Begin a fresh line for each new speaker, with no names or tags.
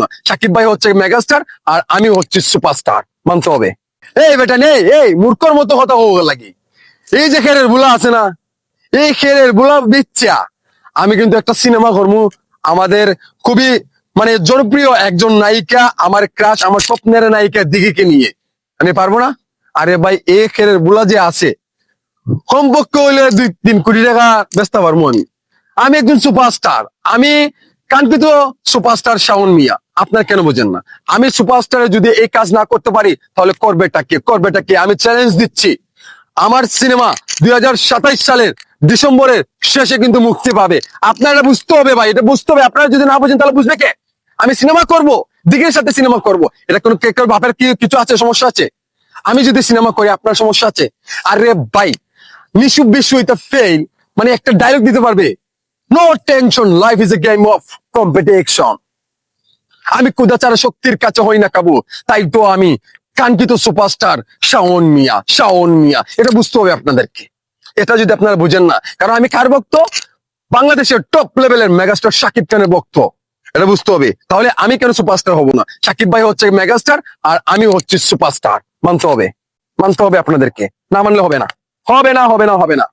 না। সাকিব ভাই হচ্ছে মেগাস্টার আর আমি হচ্ছি সুপারস্টার, মানতে হবে। এই বেটা নেই, এই মূর্খর মতো কথা হোক লাগি। এই যে খেরের বুলা আছে না, এই খেরের বুলা বিচ্ছা আমি কিন্তু একটা সিনেমা করবো আমাদের খুবই মানে জনপ্রিয় একজন নায়িকা, আমার ক্রাশ, আমার স্বপ্নের নায়িকা দিঘিকে নিয়ে। আমি পারবো না? আরে ভাই এই খেরের বুলা যে আছে কমপক্ষে হইলে 2-3 কোটি টাকা বেচতে পারবো আমি। আমি একজন সুপারস্টার, আমি কাঙ্ক্ষিত সুপারস্টার শাওন মিয়া। আপনার কেন বোঝেন না? আমি সুপারস্টারে যদি এই কাজ না করতে পারি তাহলে করবেটা কে? করবেটা কে? আমি চ্যালেঞ্জ দিচ্ছি, আমার সিনেমা 2027 সালের ডিসেম্বরের শেষে কিন্তু মুক্তি পাবে। আপনারা বুঝতে হবে ভাই, এটা বুঝতে হবে। আপনারা যদি না বুঝেন তাহলে বুঝবে কে? আমি সিনেমা করব, দিঘির সাথে সিনেমা করব, এটা কোনো কে কার বাপের কি কিছু আছে, সমস্যা আছে? আমি যদি সিনেমা করি আপনার সমস্যা আছে? আরে ভাই নিশু বিশু এটা ফেল মানে একটা ডায়লগ দিতে পারবে, no tension, life is a game of competition. আমি কুদাচার শক্তির কাছে হই না কাবু, তাই তো আমি কাঙ্ক্ষিত সুপারস্টার শাওন মিয়া। শাওন মিয়া, এটা বুঝতে হবে আপনাদেরকে। এটা যদি আপনারা বুঝেন না, কারণ আমি কার ভক্ত? বাংলাদেশের টপ লেভেলের মেগাস্টার শাকিব খানের ভক্ত। এটা বুঝতে হবে। তাহলে আমি কেন সুপারস্টার হব না? সাকিব ভাই হচ্ছে মেগাস্টার আর আমি হচ্ছি সুপারস্টার, মানতে হবে। মানতে হবে আপনাদেরকে, না মানলে হবে না, হবে না, হবে না, হবে না।